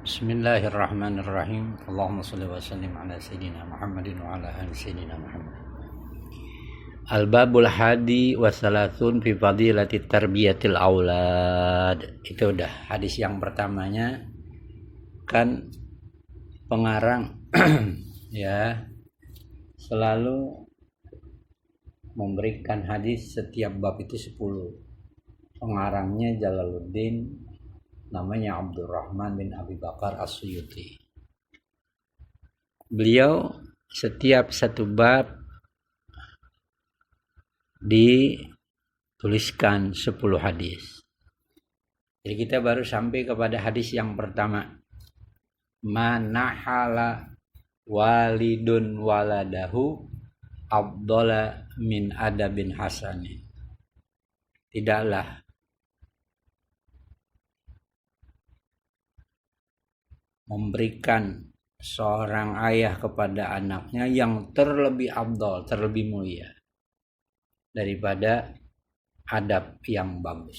Bismillahirrahmanirrahim. Allahumma shalli wa sallim ala sayyidina Muhammadin wa ala ali sayyidina Muhammad. Al-babul hadi wa salasun fi fadilati tarbiyatil aulad. Itu udah hadis yang pertamanya kan pengarang ya selalu memberikan hadis setiap bab itu 10. Pengarangnya Jalaluddin, namanya Abdurrahman bin Abi Bakar As-Suyuti. Beliau setiap satu bab dituliskan 10 hadis. Jadi kita baru sampai kepada hadis yang pertama. Manahala walidun waladahu afdala min adabin hasanin. Tidaklah memberikan seorang ayah kepada anaknya yang terlebih afdal, terlebih mulia daripada adab yang bagus.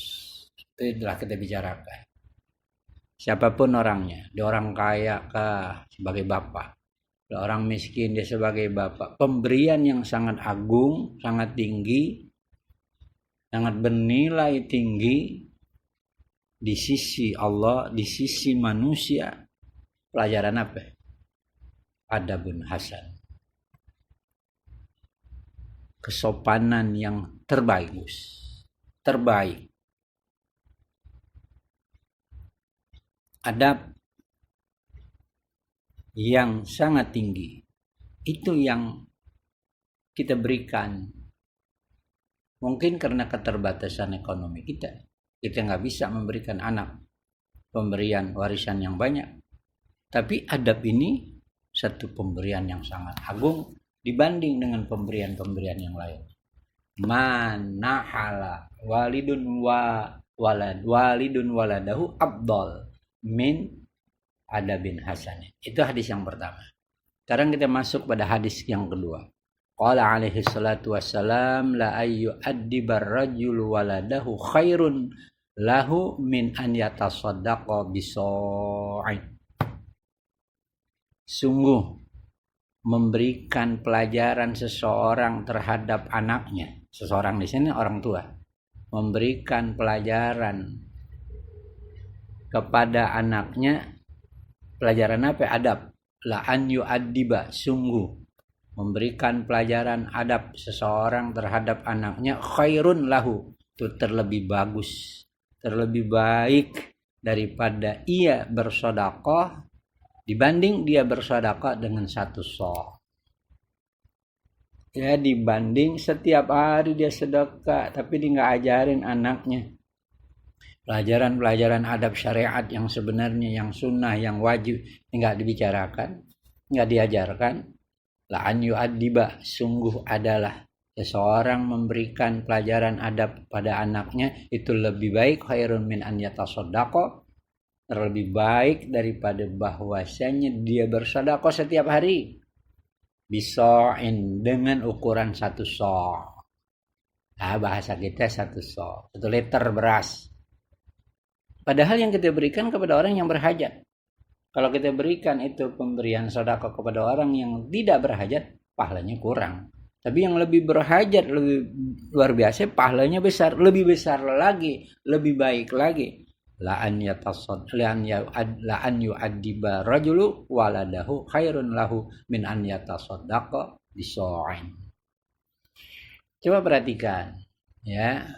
Itu telah kita bicarakan. Siapapun orangnya, dia orang kaya kah sebagai bapak, dia orang miskin dia sebagai bapak. Pemberian yang sangat agung, sangat tinggi, sangat bernilai tinggi di sisi Allah, di sisi manusia. Pelajaran apa? Adabun hasan. Kesopanan yang terbaik. Adab yang sangat tinggi. Itu yang kita berikan. Mungkin karena keterbatasan ekonomi kita nggak bisa memberikan anak pemberian warisan yang banyak. Tapi adab ini satu pemberian yang sangat agung dibanding dengan pemberian-pemberian yang lain. Manahala walidun waladahu afdal min adabin hasan. Itu hadis yang pertama. Sekarang kita masuk pada hadis yang kedua. Qala alaihi salatu wassalam la ayyu addibar rajulu waladahu khairun lahu min an yatasaddaqa bisa'in. Sungguh memberikan pelajaran seseorang terhadap anaknya. Seseorang di sini orang tua. Memberikan pelajaran kepada anaknya. Pelajaran apa? Adab. La an yu'addiba. Sungguh memberikan pelajaran adab seseorang terhadap anaknya. Khairun lahu. Itu terlebih bagus. Terlebih baik daripada ia bersedekah dibanding dia bersedekah dengan satu sa'. Ya, dibanding setiap hari dia sedekah tapi dia nggak ajarin anaknya pelajaran-pelajaran adab syariat yang sebenarnya, yang sunnah, yang wajib, nggak dibicarakan, nggak diajarkan. La an yu'addiba, sungguh adalah seseorang memberikan pelajaran adab pada anaknya itu lebih baik, khairun min an yatasaddaqa, terlebih baik daripada bahwasanya dia bersedekah setiap hari bisa'in, dengan ukuran satu sa'. Nah, bahasa kita satu sa', 1 liter beras. Padahal yang kita berikan kepada orang yang berhajat. Kalau kita berikan itu pemberian sedekah kepada orang yang tidak berhajat, pahalanya kurang. Tapi yang lebih berhajat, lebih luar biasa, pahalanya besar, lebih besar lagi, lebih baik lagi. La an yu'addiba rajulu waladahu khairun lahu min an yatasaddaqa bisa'in. Coba perhatikan ya.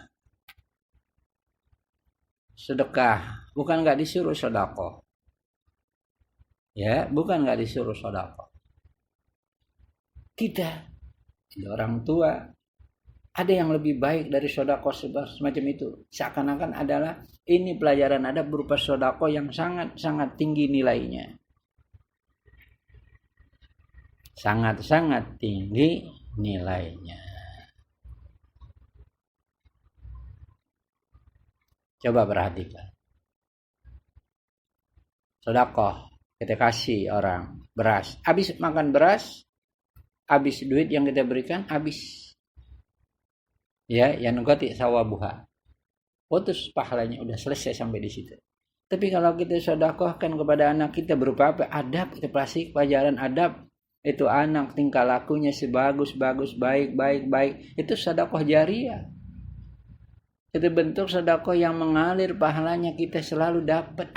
Sedekah bukan enggak disuruh sedekah. Ya, bukan enggak disuruh sedekah. Kita orang tua ada yang lebih baik dari sedekah semacam itu. Seakan-akan adalah ini pelajaran adab berupa sedekah yang sangat-sangat tinggi nilainya. Sangat-sangat tinggi nilainya. Coba perhatikan. Sedekah kita kasih orang beras. Habis makan beras, habis duit yang kita berikan, habis. Ya, yang nugati sawabuha. Putus pahalanya, udah selesai sampai di situ. Tapi kalau kita sedekahkan kepada anak kita berupa apa? Adab, kita pasti pelajaran adab. Itu anak tingkah lakunya sebagus-bagus, baik. Itu sedekah jariah. Itu bentuk sedekah yang mengalir, pahalanya kita selalu dapat.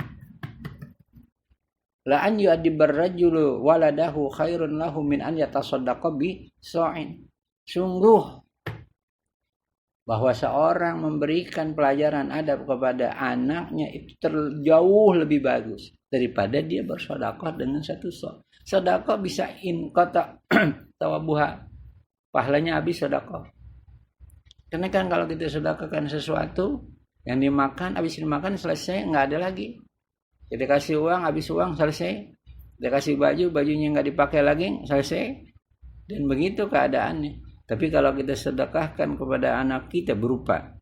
La an yu'addibar rajulu waladahu khairun lahu min an yatasaddaqa bi sa'in. Sungguh bahwa seorang memberikan pelajaran adab kepada anaknya itu jauh lebih bagus daripada dia bersedekah dengan satu sa'. Sedekah bisa in kota tawabuha, pahalanya habis sedekah. Karena kan kalau kita sedekahkan sesuatu yang dimakan, habis dimakan selesai, nggak ada lagi. Kita kasih uang, habis uang selesai. Kita kasih baju, bajunya nggak dipakai lagi, selesai. Dan begitu keadaannya. Tapi kalau kita sedekahkan kepada anak kita berupa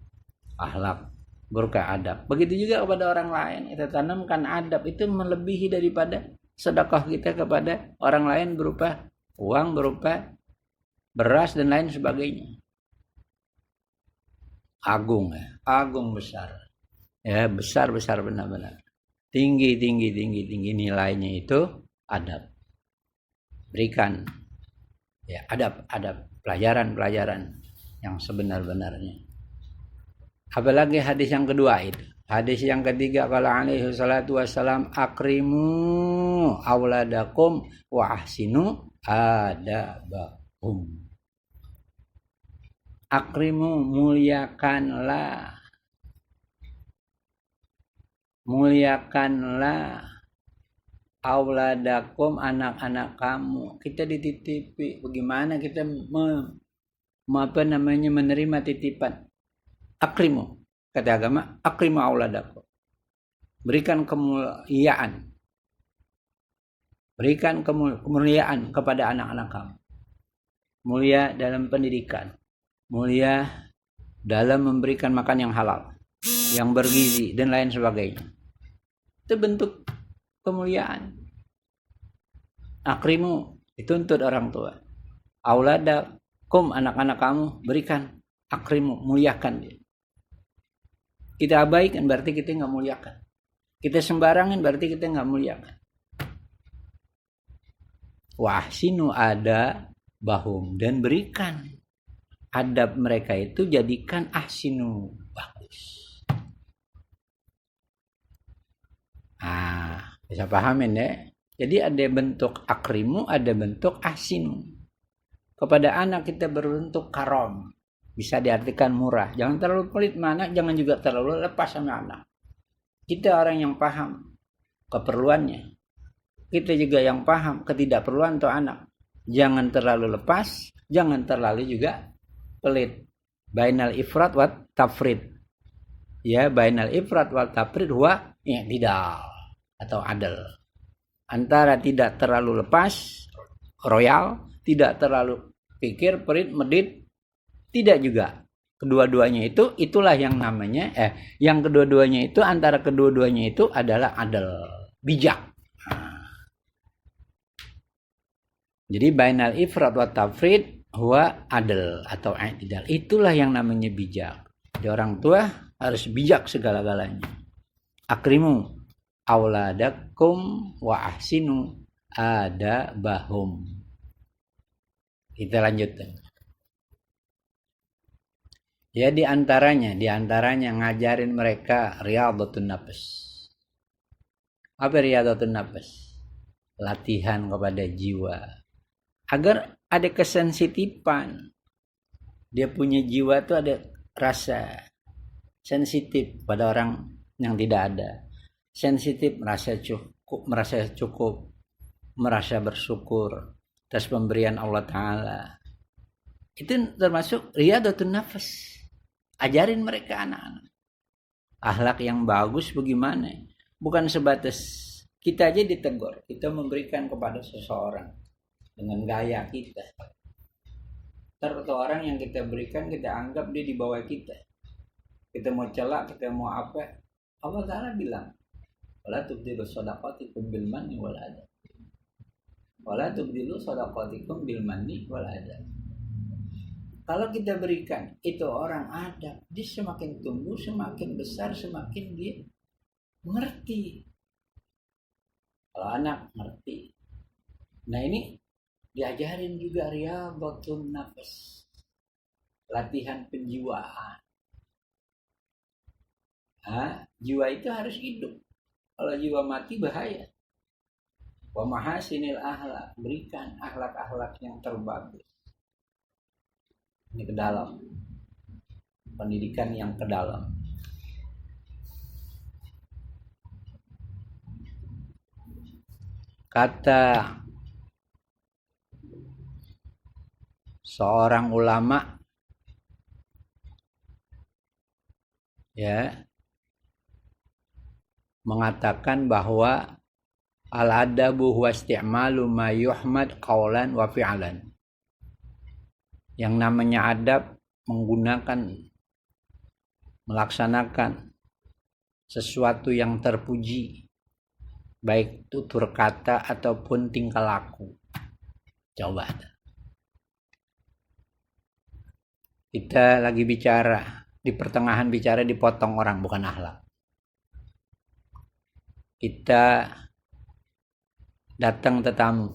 akhlak, berupa adab. Begitu juga kepada orang lain. Kita tanamkan adab itu melebihi daripada sedekah kita kepada orang lain berupa uang, berupa beras dan lain sebagainya. Agung ya, agung besar. Ya, besar benar-benar. Tinggi nilainya itu adab. Berikan ya adab, pelajaran yang sebenar-benarnya. Apalagi hadis yang kedua itu. Hadis yang ketiga, kalau alaihi salatu wassalam, akrimu auladakum wa ahsinu adabakum. Akrimu, muliakanlah auladakum, anak-anak kamu. Kita dititipi, bagaimana kita menerima titipan. Akrimu, kata agama, akrimu auladakum. Berikan kemuliaan. Berikan kemuliaan kepada anak-anak kamu. Mulia dalam pendidikan. Mulia dalam memberikan makan yang halal, yang bergizi dan lain sebagainya. Itu bentuk kemuliaan. Akrimu, dituntut orang tua. Auladakum, anak-anak kamu, berikan. Akrimu, muliakan dia. Kita abaikan berarti kita nggak muliakan. Kita sembarangin berarti kita nggak muliakan. Wahsinu ada bahum, dan berikan adab mereka itu, jadikan ahsinu, bagus. Bisa pahamin ya. Jadi ada bentuk akrimu, ada bentuk ahsinu. Kepada anak kita berbentuk karom. Bisa diartikan murah. Jangan terlalu pelit sama anak, jangan juga terlalu lepas sama anak. Kita orang yang paham keperluannya. Kita juga yang paham ketidakperluan untuk anak. Jangan terlalu lepas, jangan terlalu juga pelit. Bainal ifrat wa tafrid. Ya, bainal ifrat wa tafrid huwa i'tidal atau adil. Antara tidak terlalu lepas, royal, tidak terlalu pikir, pelit, medit, tidak juga. Kedua-duanya itulah yang namanya yang kedua-duanya itu, antara kedua-duanya itu adalah adil, bijak. Jadi bainal ifrat wa tafrid huwa adil atau i'tidal. Itulah yang namanya bijak. Jadi orang tua harus bijak segala-galanya. Akrimu auladakum wa ahsinu adabahum. Kita lanjutkan. Ya, di antaranya ngajarin mereka riyadhatun nafs. Apa riyadhatun nafs? Latihan kepada jiwa. Agar ada kesensitifan. Dia punya jiwa itu ada rasa sensitif pada orang yang tidak ada. Sensitif, merasa cukup, merasa bersyukur atas pemberian Allah Ta'ala. Itu termasuk riyadhatun nafs. Ajarin mereka anak-anak. Akhlak yang bagus bagaimana? Bukan sebatas kita aja ditegur. Kita memberikan kepada seseorang dengan gaya kita. Terus orang yang kita berikan, kita anggap dia di bawah kita. Kita mau celak, kita mau apa? Allah Ta'ala bilang, wala tubdilu shadaqatikum bil manni wal adha. Wala tubdilu shadaqatikum bil manni wal adha. Kalau kita berikan itu orang adab, dia semakin tumbuh, semakin besar, semakin dia Ngerti. Kalau anak ngerti. Nah ini diajarin juga riyadhatun nafas. Latihan penjiwaan. Jiwa itu harus hidup. Kalau jiwa mati bahaya. Wa mahasinil akhlak, berikan akhlak-akhlak yang terbagus. Ini ke dalam. Pendidikan yang ke dalam. Kata seorang ulama mengatakan bahwa al-adabu huwa isti'malu ma yuhmad qawlan wa fi'lan. Yang namanya adab menggunakan, melaksanakan sesuatu yang terpuji, baik tutur kata ataupun tingkah laku. Coba. Kita lagi bicara, di pertengahan bicara dipotong orang, bukan akhlak. Kita datang tetamu.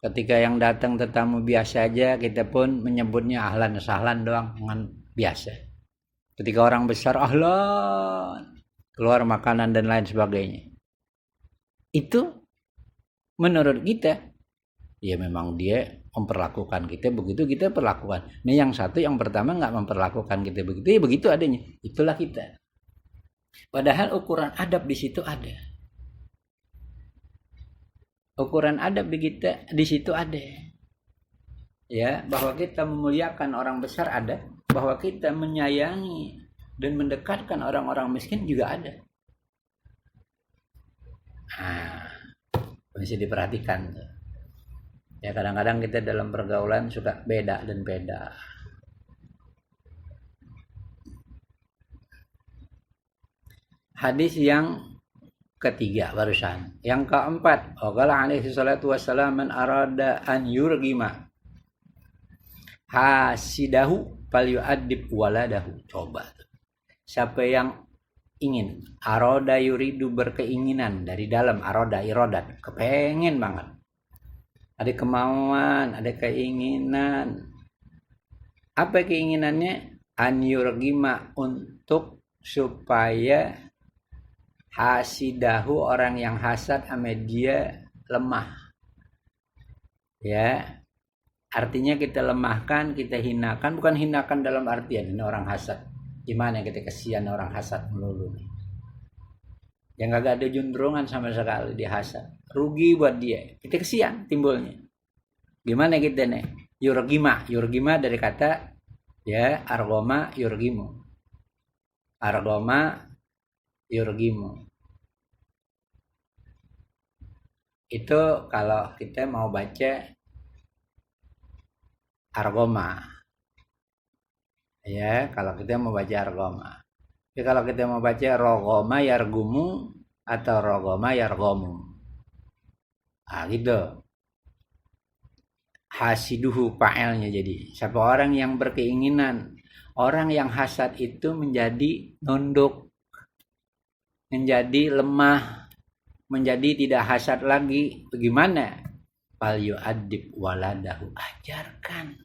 Ketika yang datang tetamu biasa aja, kita pun menyebutnya ahlan sahlan doang, dengan biasa. Ketika orang besar, ahlan, keluar makanan dan lain sebagainya. Itu menurut kita, ya memang dia memperlakukan kita begitu, kita perlakukan. Nah yang satu, yang pertama nggak memperlakukan kita begitu, ya begitu adanya. Itulah kita. Padahal ukuran adab di situ ada. Ukuran adab di situ ada. Ya, bahwa kita memuliakan orang besar ada, bahwa kita menyayangi dan mendekatkan orang-orang miskin juga ada. Mesti diperhatikan. Ya kadang-kadang kita dalam pergaulan suka beda dan beda. Hadis yang ketiga barusan. Yang keempat, qala alaihi salatu wassalam, man arada an yurgima hasidahu falyu'addib waladahu. Coba. Siapa yang ingin, aroda yuridu, berkeinginan, dari dalam aroda, irodat, kepengen banget, ada kemauan, ada keinginan. Apa keinginannya? An yurgima, untuk supaya hasidahu, orang yang hasad sama dia, lemah. Ya, artinya kita lemahkan, kita hinakan. Bukan hinakan dalam artian ini orang hasad, gimana kita kesian orang hasad melulu nih, yang gak ada juntrungan sama sekali, dia hasad, rugi buat dia, kita kesian timbulnya. Gimana kita nih? Yurgima dari kata ya argoma yurgimu, argoma yurgimu. Itu kalau kita mau baca argoma. Ya, kalau kita mau baca argoma. Tapi kalau kita mau baca rogoma yargumu atau rogoma yargomu. Gitu. Hasiduhu fa'ilnya jadi. Siapa orang yang berkeinginan, orang yang hasad itu menjadi nunduk, menjadi lemah, menjadi tidak hasad lagi. Bagaimana? Fal yu'addib waladahu, ajarkan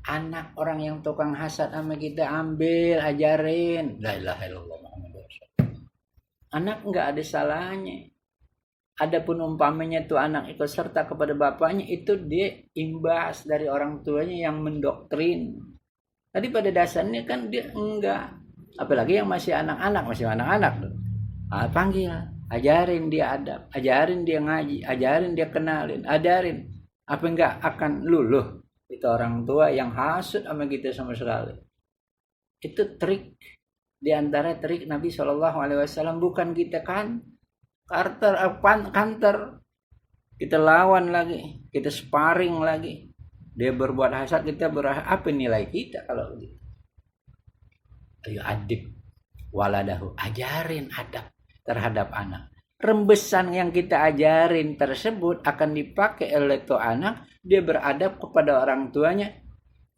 anak orang yang tukang hasad sama kita, ambil, ajarin. La ilaha illallah Muhammadur Rasulullah. Anak enggak ada salahnya. Adapun umpamanya tuh anak ikut serta kepada bapaknya, itu dia imbas dari orang tuanya yang mendoktrin. Tadi pada dasarnya kan dia enggak. Apalagi yang masih anak-anak tuh. Panggil, ajarin dia adab, ajarin dia ngaji, ajarin dia kenalin, ajarin. Apa enggak akan luluh itu orang tua yang hasud sama kita sama sekali. Itu trik, di antara trik Nabi SAW. Bukan kita kan kanter, kita lawan lagi, kita sparring lagi. Dia berbuat hasad, kita apa nilai kita kalau begitu? Ayo adib waladahu, ajarin adab terhadap anak. Rembesan yang kita ajarin tersebut akan dipakai oleh tuh anak, dia beradab kepada orang tuanya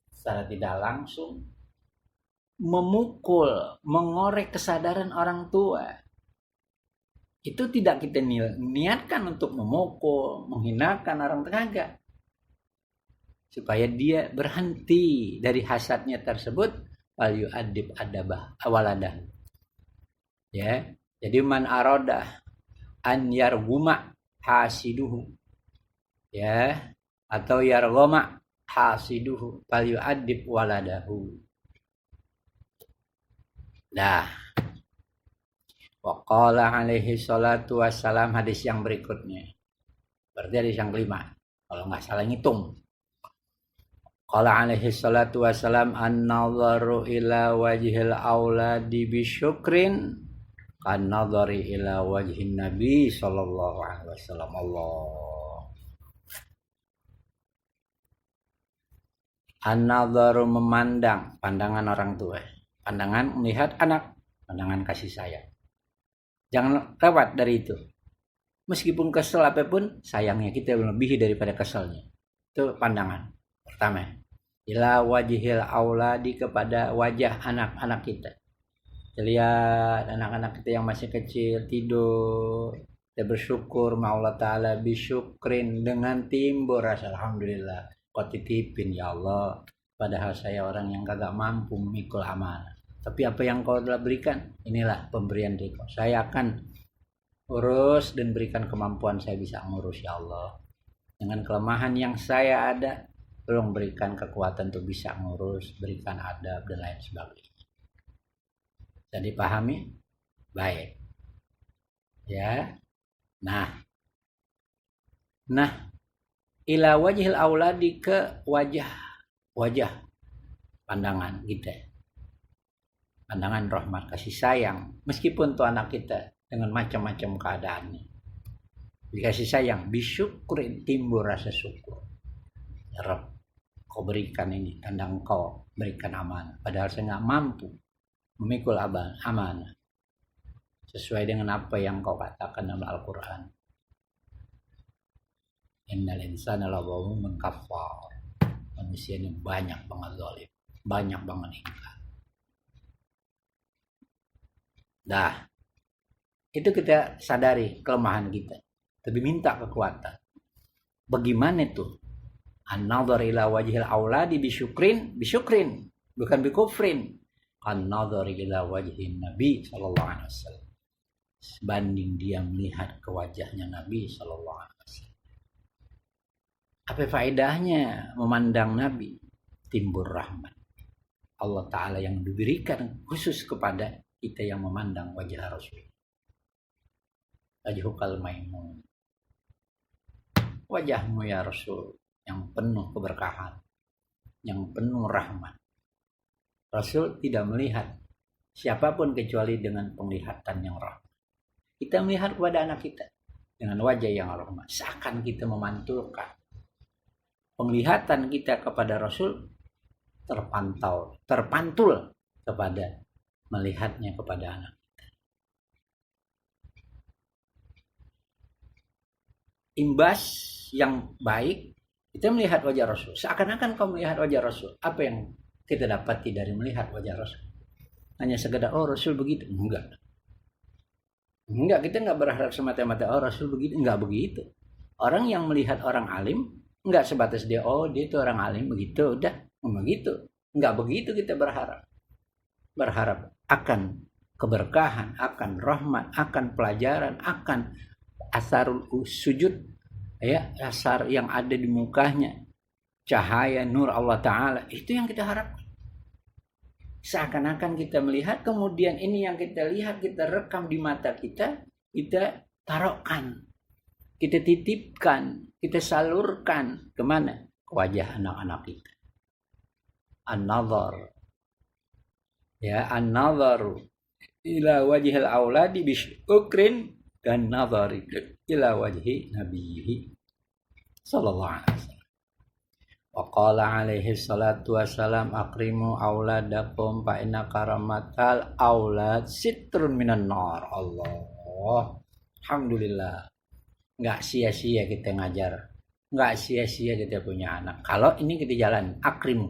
secara tidak langsung, memukul, mengorek kesadaran orang tua. Itu tidak kita niatkan untuk memukul, menghinakan orang tetangga. Supaya dia berhenti dari hasadnya tersebut, wal yu'adib adabah awaladah. Ya, jadi man aroda an yarguma hasiduhu, ya, atau yargoma hasiduhu fal yu'adib waladahu. Nah, waqala alaihi salatu wassalam, hadis yang berikutnya. Berarti hadis yang kelima, kalau nggak salah ngitung. Qala alaihi salatu wassalam, an-nadharu ila wajhil auladi bisyukrin kan nadhari ila wajhin nabi sallallahu alaihi wasallam. Allah. An-nadharu memandang, pandangan orang tua. Pandangan melihat anak, pandangan kasih sayang. Jangan lewat dari itu. Meskipun kesel apapun, sayangnya kita melebihi daripada keselnya. Itu pandangan pertama. Ila wajhil auladi, kepada wajah anak-anak kita. Kita lihat anak-anak kita yang masih kecil tidur, kita bersyukur ma Allah Ta'ala bisyukrin, dengan timbul rasa alhamdulillah. Kau titipin ya Allah, padahal saya orang yang kagak mampu memikul amanah. Tapi apa yang kau telah berikan, inilah pemberian dari kau. Saya akan urus dan berikan kemampuan saya bisa ngurus ya Allah. Dengan kelemahan yang saya ada, tolong berikan kekuatan untuk bisa ngurus, berikan adab dan lain sebagainya. Jadi pahami? Baik. Ya. Nah, ila wajhil auladi, ke wajah pandangan kita. Pandangan rahmat kasih sayang, meskipun tuh anak kita dengan macam-macam keadaannya. Dikasih sayang, bisyukrin, timbul rasa syukur. Ya Rabb, kau berikan ini, tanda engkau berikan amanah, padahal saya nggak mampu memikul amanah sesuai dengan apa yang kau katakan dalam Al-Quran. Innal insana lazalumun kafar. Manusia ini banyak banget zalim, banyak banget ingkar. Dah, itu kita sadari kelemahan kita, tapi minta kekuatan. Bagaimana itu? An-nadhar ila wajhil auladi bisyukrin, bukan bikufrin. An-nadhar ila wajhin Nabi sallallahu alaihi wasallam, sebanding dia melihat ke wajahnya Nabi sallallahu alaihi wasallam. Apa faedahnya memandang Nabi? Timbul rahmat Allah Ta'ala yang diberikan khusus kepada kita yang memandang wajah Rasul. Wajhukal maimun, wajahmu ya Rasul yang penuh keberkahan, yang penuh rahmat. Rasul tidak melihat siapapun kecuali dengan penglihatan yang rahmat. Kita melihat kepada anak kita dengan wajah yang rahmat, seakan kita memantulkan penglihatan kita kepada Rasul, terpantul kepada melihatnya kepada anak kita. Imbas yang baik, kita melihat wajah Rasul, seakan-akan kau melihat wajah Rasul. Apa yang kita dapati dari melihat wajah Rasul? Hanya sekedar, oh Rasul begitu. Enggak, kita enggak berharap semata-mata, oh Rasul begitu. Enggak begitu. Orang yang melihat orang alim, enggak sebatas dia, oh dia itu orang alim, begitu, udah, begitu. Enggak begitu kita berharap. Berharap akan keberkahan, akan rahmat, akan pelajaran, akan asarul sujud, ya, asar yang ada di mukanya, cahaya nur Allah Ta'ala, itu yang kita harapkan. Seakan-akan kita melihat, kemudian ini yang kita lihat, kita rekam di mata kita, kita taruhkan, kita titipkan, kita salurkan kemana? Ke wajah anak-anak kita. An-nadhar, ya, an-nadharu ila wajhil auladi bisyukrin dan nadhari ila wajhi nabiyhi sallallahu alaihi wasallam. Wa qala alaihi salatu wassalam, akrimu auladakum fa inna karamatal aulad sitrun minan nar. Allah, alhamdulillah, nggak sia-sia kita ngajar, nggak sia-sia kita punya anak. Kalau ini kita jalan, akrimu,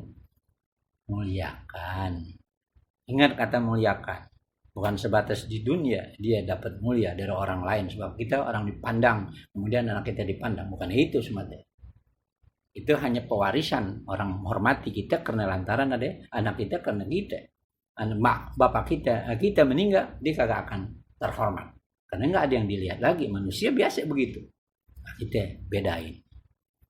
muliakan. Ingat kata muliakan. Bukan sebatas di dunia dia dapat mulia dari orang lain, sebab kita orang dipandang, kemudian anak kita dipandang, bukan itu semata. Itu hanya pewarisan, orang menghormati kita karena lantaran ada anak kita, karena kita anak bapak kita meninggal, dia kagak akan terhormat karena nggak ada yang dilihat lagi. Manusia biasa begitu. Nah, kita bedain,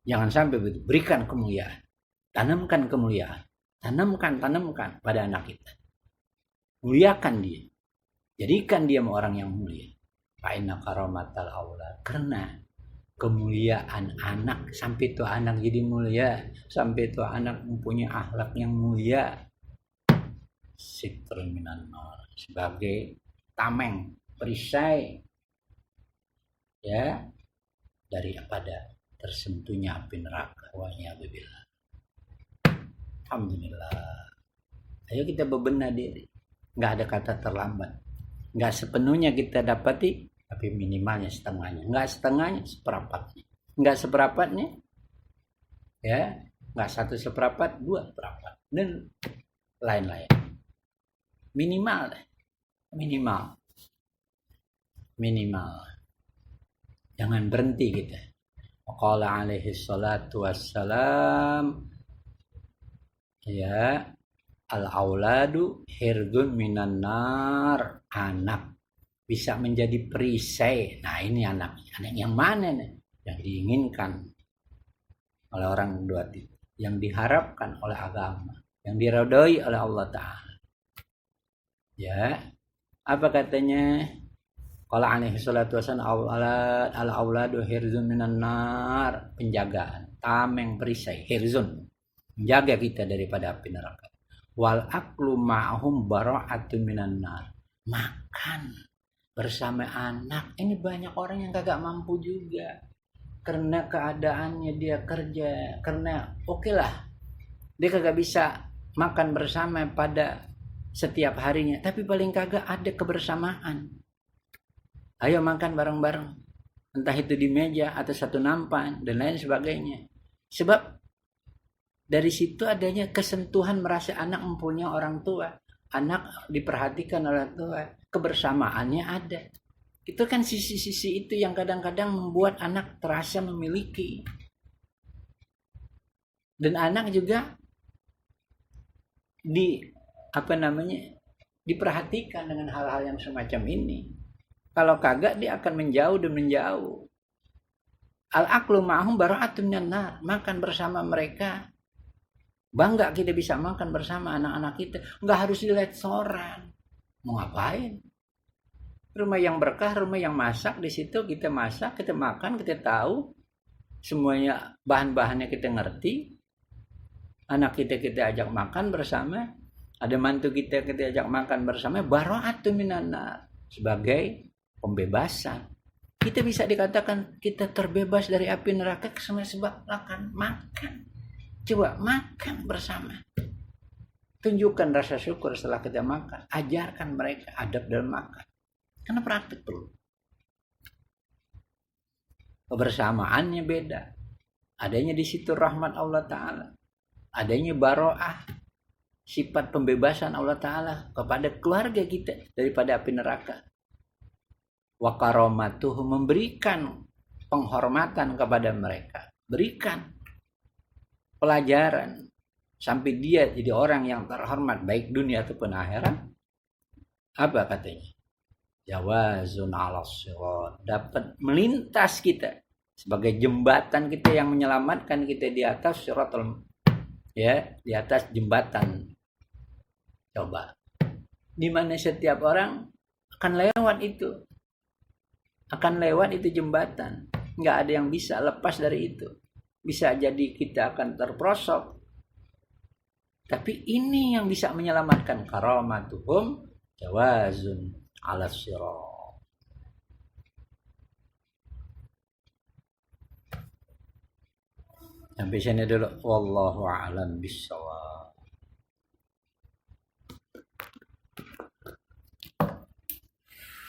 jangan sampai begitu. Berikan kemuliaan, tanamkan kemuliaan, tanamkan pada anak kita, muliakan dia, jadikan dia orang yang mulia. Fa'inna karomatal aulad, karena kemuliaan anak, sampai itu anak jadi mulia, sampai itu anak mempunyai akhlak yang mulia, sitrun minan nar, sebagai tameng, perisai ya dari pada tersentuhnya api neraka. Wa ya'udzubillah. Alhamdulillah. Ayo kita bebenah diri. Nggak ada kata terlambat. Nggak sepenuhnya kita dapati, tapi minimalnya setengahnya. Nggak setengahnya, seperempatnya. Nggak seperempatnya, ya, nggak 1/4, 2/4, dan lain-lain. Minimal deh. Minimal. Jangan berhenti kita. Qala alaihi salatu wassalam, ya, al-auladu hirdun minan nar, anak bisa menjadi perisai. Nah, ini anak yang mana nih? Yang diinginkan oleh orang dua itu, yang diharapkan oleh agama, yang diridhoi oleh Allah Ta'ala. Ya, apa katanya? Qala alaihi salatu wassalam, al-auladu hirzun minan nar, penjagaan, tameng, perisai, hirzun, menjaga kita daripada api neraka. Wal aklu ma'hum bara'atun minan nar, makan bersama anak. Ini banyak orang yang kagak mampu juga karena keadaannya dia kerja, karena lah dia kagak bisa makan bersama pada setiap harinya, tapi paling kagak ada kebersamaan. Ayo makan bareng-bareng, entah itu di meja atau satu nampan dan lain sebagainya. Sebab dari situ adanya kesentuhan, merasa anak mempunyai orang tua, anak diperhatikan oleh tua, kebersamaannya ada. Itu kan sisi-sisi itu yang kadang-kadang membuat anak terasa memiliki. Dan anak juga diperhatikan dengan hal-hal yang semacam ini. Kalau kagak dia akan menjauh dan menjauh. Al-aklu ma'hum bara'atun minan nar, makan bersama mereka. Bangga kita bisa makan bersama anak-anak kita. Nggak harus di restoran. Mau ngapain? Rumah yang berkah, rumah yang masak, di situ kita masak, kita makan, kita tahu semuanya, bahan-bahannya kita ngerti. Anak kita ajak makan bersama, ada mantu kita ajak makan bersama, bara'atun minan nar, sebagai pembebasan. Kita bisa dikatakan kita terbebas dari api neraka cuma sebab makan. Coba makan bersama. Tunjukkan rasa syukur setelah kita makan. Ajarkan mereka adab dalam makan. Karena praktik perlu. Kebersamaannya beda. Adanya di situ rahmat Allah Ta'ala. Adanya baro'ah, sifat pembebasan Allah Ta'ala kepada keluarga kita daripada api neraka. Wa karomatuh, memberikan penghormatan kepada mereka, berikan pelajaran sampai dia jadi orang yang terhormat baik dunia ataupun akhirat. Apa katanya? Jawazun 'alas sirat, dapat melintas kita sebagai jembatan kita yang menyelamatkan kita di atas siratul, ya, di atas jembatan. Coba, di mana setiap orang akan lewat itu. Akan lewat itu jembatan. Nggak ada yang bisa lepas dari itu. Bisa jadi kita akan terperosok. Tapi ini yang bisa menyelamatkan. Karamatuhum jawazun 'alas sirat. Sampai sini dulu. Wallahu a'lam bishawab.